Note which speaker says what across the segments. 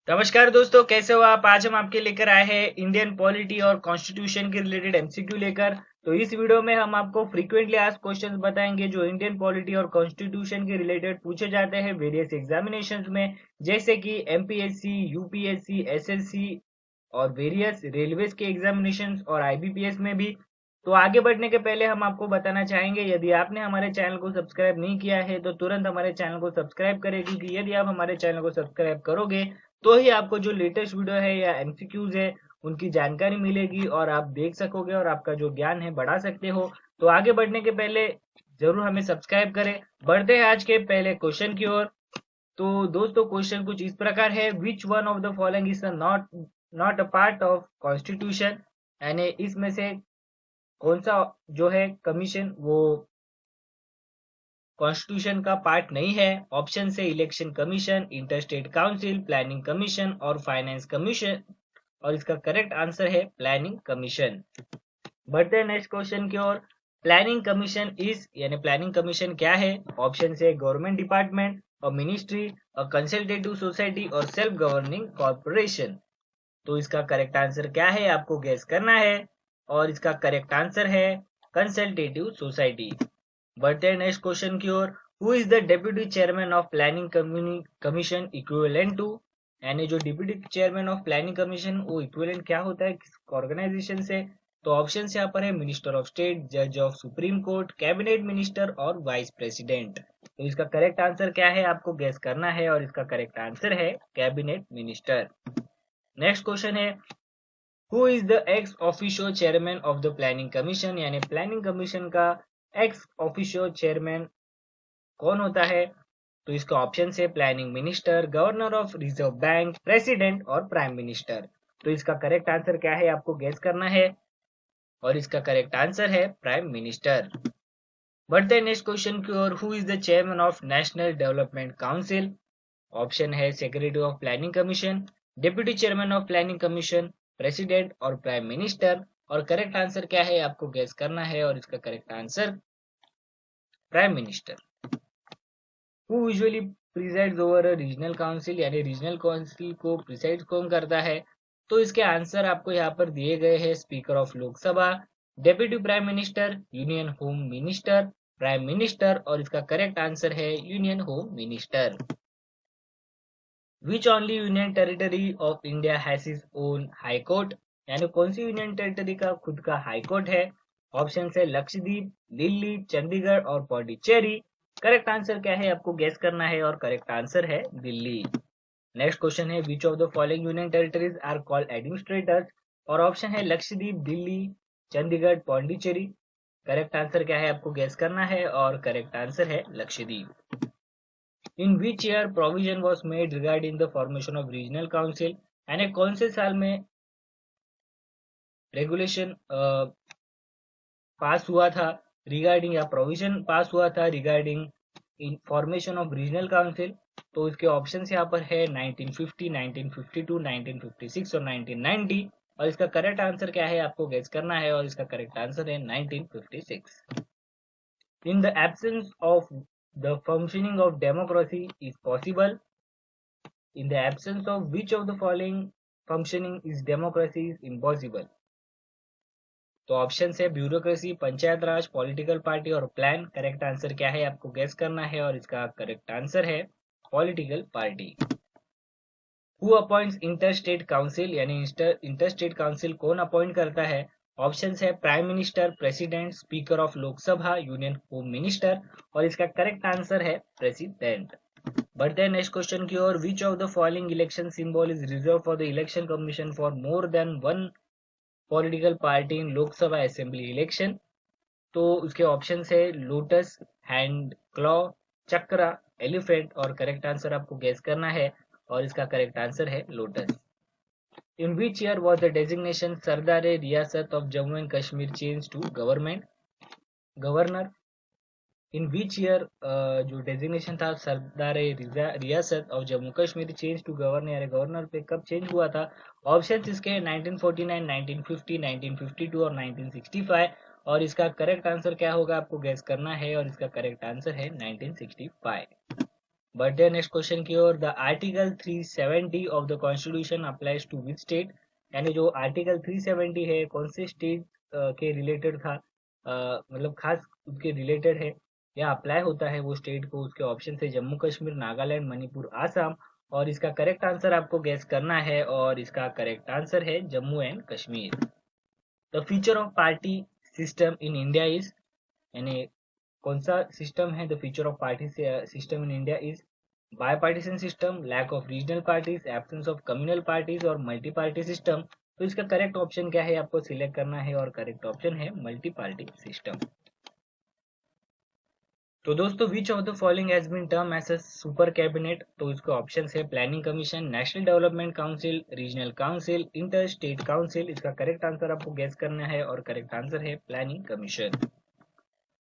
Speaker 1: नमस्कार दोस्तों, कैसे हो आप। आज हम आपके लेकर आए हैं इंडियन पॉलिटी और कॉन्स्टिट्यूशन के रिलेटेड एमसीक्यू लेकर। तो इस वीडियो में हम आपको फ्रीक्वेंटली आस्क्ड क्वेश्चंस बताएंगे जो इंडियन पॉलिटी और कॉन्स्टिट्यूशन के रिलेटेड पूछे जाते हैं वेरियस एग्जामिनेशंस में, जैसे कि एमपीएससी, यूपीएससी, एसएससी और वेरियस रेलवेज के एग्जामिनेशंस और आईबीपीएस में भी। तो आगे बढ़ने के पहले हम आपको बताना चाहेंगे, यदि आपने हमारे चैनल को सब्सक्राइब नहीं किया है तो तुरंत हमारे चैनल को सब्सक्राइब करें, क्योंकि यदि आप हमारे चैनल को सब्सक्राइब करोगे तो ही आपको जो लेटेस्ट वीडियो है या एमसीक्यूज है उनकी जानकारी मिलेगी और आप देख सकोगे और आपका जो ज्ञान है बढ़ा सकते हो। तो आगे बढ़ने के पहले जरूर हमें सब्सक्राइब करें। बढ़ते हैं आज के पहले क्वेश्चन की ओर। तो दोस्तों, क्वेश्चन कुछ इस प्रकार है, which one of the following is not not a part of constitution, यानी इसमें से कौन सा जो है कमीशन वो कॉन्स्टिट्यूशन का पार्ट नहीं है। ऑप्शन से election commission, interstate council, planning commission और फाइनेंस कमीशन, और इसका करेक्ट आंसर है प्लानिंग कमीशन। बढ़ते हैं नेक्स्ट क्वेश्चन की ओर। प्लानिंग कमीशन इज, यानी प्लानिंग कमीशन क्या है। ऑप्शन से गवर्नमेंट डिपार्टमेंट और मिनिस्ट्री और कंसल्टेटिव सोसाइटी और सेल्फ गवर्निंग कॉर्पोरेशन। तो इसका करेक्ट आंसर क्या है आपको गेस करना है, और इसका करेक्ट आंसर है कंसल्टेटिव सोसाइटी। बढ़ते हैं नेक्स्ट क्वेश्चन की ओर। Who is the deputy chairman of planning commission equivalent to, यानी जो deputy chairman of planning commission वो इक्विवेलेंट क्या होता है किस ऑर्गेनाइजेशन से। तो ऑप्शन यहाँ पर है मिनिस्टर ऑफ स्टेट, जज of supreme court, cabinet minister और वाइस प्रेसिडेंट। तो इसका करेक्ट आंसर क्या है आपको गेस करना है, और इसका करेक्ट आंसर है कैबिनेट मिनिस्टर। नेक्स्ट क्वेश्चन है, who is the ex officio chairman of the planning commission, यानी प्लानिंग कमीशन का एक्स ऑफिशियो चेयरमैन कौन होता है। तो इसका ऑप्शन है planning minister, governor of reserve bank, president और प्राइम मिनिस्टर। तो इसका करेक्ट आंसर क्या है आपको गेस करना है, और इसका करेक्ट आंसर है प्राइम मिनिस्टर। बढ़ते हैं नेक्स्ट क्वेश्चन की ओर। Who is the chairman of national development council. Option है secretary of planning commission, deputy chairman of planning commission, president और प्राइम मिनिस्टर। और करेक्ट आंसर क्या है आपको गेस करना है, और इसका correct answer prime minister. Who usually presides over a regional council, यानी रीजनल काउंसिल को प्रिसाइड कौन करता है। तो इसके आंसर आपको यहाँ पर दिए गए हैं, speaker of Lok Sabha, deputy prime minister, union home minister, prime minister. और इसका करेक्ट आंसर है union home minister. Which only union territory of India has is own high court, यानी कौन सी यूनियन टेरिटरी का खुद का हाई कोर्ट है। ऑप्शन है लक्षद्वीप, दिल्ली, चंडीगढ़ और पौंडीचेरी। करेक्ट आंसर क्या है आपको गेस करना है, और करेक्ट आंसर है दिल्ली। नेक्स्ट क्वेश्चन है, which of the following union territories are called administrators. और ऑप्शन है लक्षद्वीप, दिल्ली, चंडीगढ़, पौंडीचेरी। करेक्ट आंसर क्या है आपको गेस करना है, और करेक्ट आंसर है Lakshadweep. In which year provision was made regarding the formation of regional council, यानी कौन से साल में रेगुलेशन पास हुआ था रिगार्डिंग, या प्रोविजन पास हुआ था regarding in formation of regional council. तो इसके ऑप्शन यहाँ पर है 1950, 1952, 1956 और 1990। और इसका करेक्ट आंसर क्या है आपको गेस करना है, और इसका करेक्ट आंसर है 1956। In the absence of the functioning of democracy is possible, in the absence of which of the following functioning is democracy is impossible। तो ऑप्शन है ब्यूरोक्रेसी, पंचायत राज, पॉलिटिकल पार्टी और प्लान। करेक्ट आंसर क्या है आपको guess करना है, और इसका करेक्ट आंसर है political party. Who appoints interstate council, यानी इंटरस्टेट काउंसिल कौन अपॉइंट करता है। ऑप्शन है prime minister, president, speaker of Lok Sabha, union home minister. और इसका करेक्ट आंसर है प्रेसिडेंट। बढ़ते हैं नेक्स्ट क्वेश्चन की ओर। Which of the following election symbol is reserve for the election commission for more than one political party in Lok Sabha assembly election. तो उसके option है lotus, hand, claw, chakra, elephant. और correct answer आपको guess करना है, और इसका करेक्ट आंसर है lotus. In which year was the designation Sadar रियासत of Jammu and Kashmir change to governor. In which year जो डेजिग्नेशन था सरदार रियासत of Jammu Kashmir change to governor, यानी गवर्नर पे कब चेंज हुआ था। ऑप्शन इसके 1949, 1950, 1952 और 1965। और इसका करेक्ट आंसर क्या होगा आपको गेस करना है, और इसका करेक्ट आंसर है 1965। बढ़ते हैं नेक्स्ट क्वेश्चन की ओर। The article 370 of the constitution applies to which state, यानी जो आर्टिकल 370 है कौन से स्टेट के रिलेटेड था, मतलब खास उसके रिलेटेड है या अप्लाई होता है वो स्टेट को। उसके ऑप्शन है जम्मू कश्मीर, नागालैंड, मणिपुर, आसाम। और इसका करेक्ट आंसर आपको गेस करना है और इसका करेक्ट आंसर है Jammu and Kashmir. The feature of party system in India is, यानी कौन सा सिस्टम है the feature of party system in India is bipartisan system, lack of regional parties, absence of communal parties और मल्टी पार्टी सिस्टम। तो इसका correct option क्या है आपको सिलेक्ट करना है और करेक्ट ऑप्शन है मल्टी पार्टी सिस्टम। तो दोस्तों which of the following has been term as a super cabinet, तो इसके ऑप्शन है planning commission, national development council, regional council, inter state council. इसका करेक्ट आंसर आपको गेस करना है और करेक्ट आंसर है planning commission.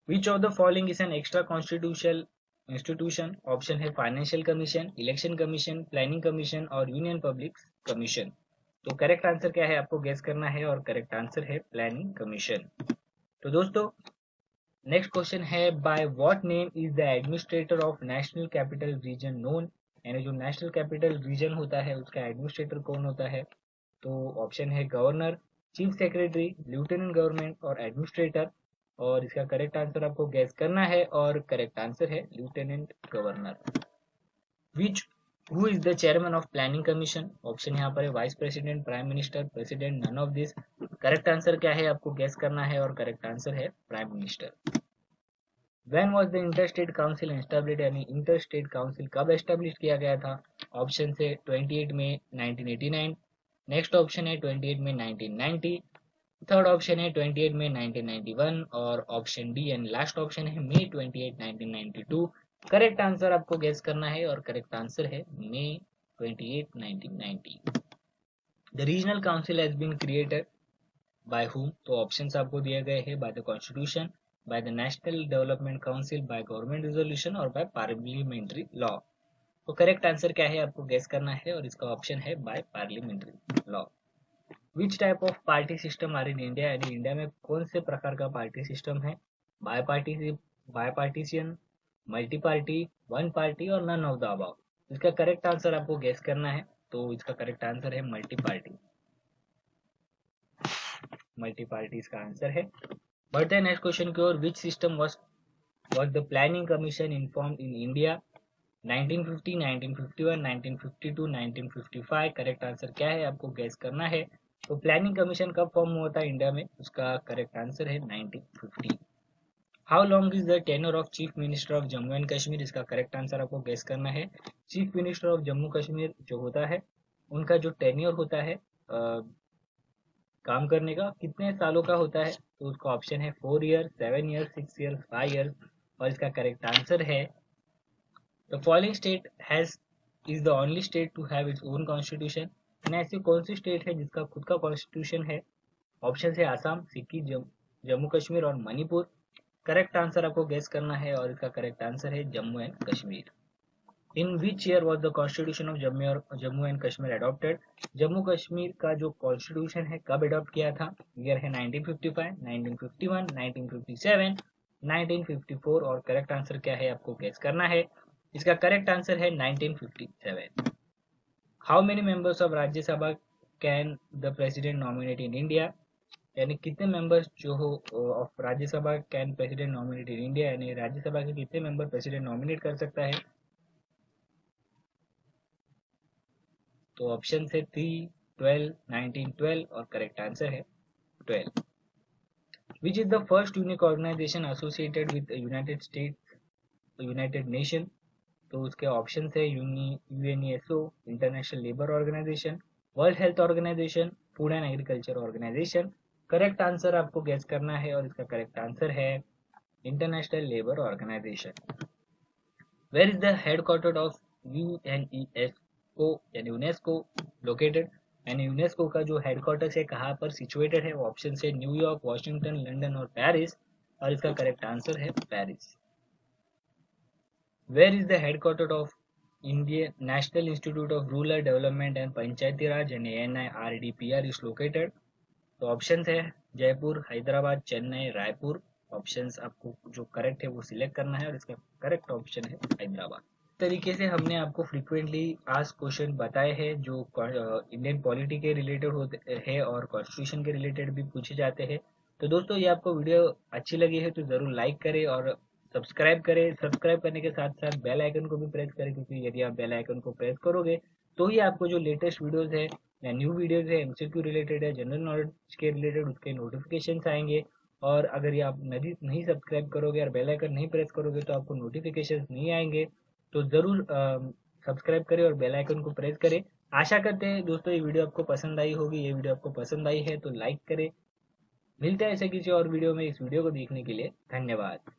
Speaker 1: Which of the following is an extra constitutional institution, option है financial commission, election commission, planning commission और union public commission. तो correct answer क्या है आपको गेस करना है और करेक्ट आंसर है प्लानिंग कमीशन। तो दोस्तों नेक्स्ट क्वेश्चन है by what name is the administrator of national capital region known, यानी जो नेशनल कैपिटल रीजन होता है उसका एडमिनिस्ट्रेटर कौन होता है। तो ऑप्शन है governor, chief secretary, lieutenant government और एडमिनिस्ट्रेटर। और इसका करेक्ट आंसर आपको गैस करना है और करेक्ट आंसर है lieutenant governor. Which who is the chairman of planning commission, option यहाँ पर है vice president, prime minister, president, none of this. Correct answer क्या है आपको गैस करना है और करेक्ट आंसर है prime minister. When was the inter state council established, यानी इंटर स्टेट काउंसिल कब एस्टैब्लिश किया गया था। ऑप्शन से 28 मई 1989, नेक्स्ट ऑप्शन है 28 मई 1990, थर्ड ऑप्शन है 28 मई 1991 और option D and last option है मई 28 1992। करेक्ट आंसर आपको गेस करना है और करेक्ट आंसर है May 28 1990। The regional council has been created by whom, तो ऑप्शंस आपको दिए गए हैं by the constitution, by the national development council, by government resolution और बाय पार्लियामेंट्री लॉ। तो करेक्ट आंसर क्या है आपको गेस करना है और इसका ऑप्शन है by parliamentary law. Which type of party system are in India, यानी इंडिया में कौन से प्रकार का पार्टी सिस्टम है। Bipartisan, multi party, one party और नन ऑफ द अबव। इसका करेक्ट आंसर आपको गेस करना है, तो इसका करेक्ट आंसर है मल्टी पार्टी। मल्टी पार्टी इसका आंसर है। बढ़ते हैं नेक्स्ट क्वेश्चन की ओर। Which system was the planning commission informed in India 1950, 1951, 1952, 1955। Correct answer क्या है आपको गैस करना है। तो प्लानिंग कमीशन कब फॉर्म हुआ था इंडिया में, उसका करेक्ट आंसर है 1950। How long is the tenure of chief minister of Jammu and Kashmir, इसका करेक्ट आंसर आपको गैस करना है। Chief minister of Jammu Kashmir जो होता है उनका जो टेन्योर होता है काम करने का कितने सालों का होता है, तो उसका ऑप्शन है 4 ईयर, 7 ईयर, 6 ईयर, 5 ईयर। और इसका करेक्ट आंसर है the following state has is the only state to have its own constitution, ऐसी कौन सी स्टेट है जिसका खुद का कॉन्स्टिट्यूशन है। ऑप्शन है आसाम, सिक्किम, जम्मू कश्मीर और मणिपुर। करेक्ट आंसर आपको गेस करना है और इसका करेक्ट आंसर है Jammu and Kashmir. In which year was the constitution of Jammu and Kashmir adopted, Jammu Kashmir का जो कॉन्स्टिट्यूशन है कब अडॉप्ट किया था। ईयर है 1955, 1951, 1957, 1954 और करेक्ट आंसर क्या है आपको गेस करना है। इसका करेक्ट आंसर है 1957। How many members of Rajya Sabha can the president nominate in India, यानी कितने मेंबर्स जो हो of Rajya Sabha can president nominate in India, यानी राज्यसभा के कितने मेंबर प्रेसिडेंट नॉमिनेट कर सकता है। तो ऑप्शन है 3, 12, 19, 12 और करेक्ट आंसर है 12। Which is the first unique organisation associated with United States United Nation, तो उसके ऑप्शन है UNSO, international labour organisation, world health organisation, food and agriculture organisation. Correct answer आपको गेस करना है और इसका करेक्ट आंसर है international labour organisation. Where is the headquarter of UNESO यानी यूनेस्को लोकेटेड, यानी यूनेस्को का जो हेडक्वार्टर है कहाँ पर सिचुएटेड है। वो ऑप्शन है न्यूयॉर्क, वॉशिंगटन, लंदन और पेरिस। और इसका करेक्ट आंसर है Paris. Where is the headquarter of Indian national institute of rural development and Panchayati Raj यानी NIRDPR इज लोकेटेड, तो ऑप्शन है जयपुर, हैदराबाद, चेन्नई, रायपुर। ऑप्शंस आपको जो करेक्ट है वो सिलेक्ट करना है और इसका करेक्ट ऑप्शन है हैदराबाद। तरीके से हमने आपको फ्रीक्वेंटली आस्क्ड क्वेश्चन बताए हैं जो इंडियन पॉलिटी के रिलेटेड होते हैं और कॉन्स्टिट्यूशन के रिलेटेड भी पूछे जाते हैं। तो दोस्तों ये आपको वीडियो अच्छी लगी है तो ज़रूर लाइक करें और सब्सक्राइब करें। सब्सक्राइब करने के साथ साथ बेल आइकन को भी प्रेस करें, क्योंकि यदि आप बेल आइकन को प्रेस करोगे तो ही आपको जो लेटेस्ट वीडियोज़ है या न्यू वीडियोज़ है, एमसीक्यू रिलेटेड है, जनरल नॉलेज के रिलेटेड, उसके नोटिफिकेशन आएंगे। और अगर ये आप नहीं सब्सक्राइब करोगे और बेल आइकन नहीं प्रेस करोगे तो आपको नोटिफिकेशन नहीं आएंगे। तो ज़रूर सब्सक्राइब करें और बेल आइकन को प्रेस करें। आशा करते हैं दोस्तों ये वीडियो आपको पसंद आई होगी। ये वीडियो आपको पसंद आई है तो लाइक करें। मिलते हैं ऐसे किसी और वीडियो में। इस वीडियो को देखने के लिए धन्यवाद।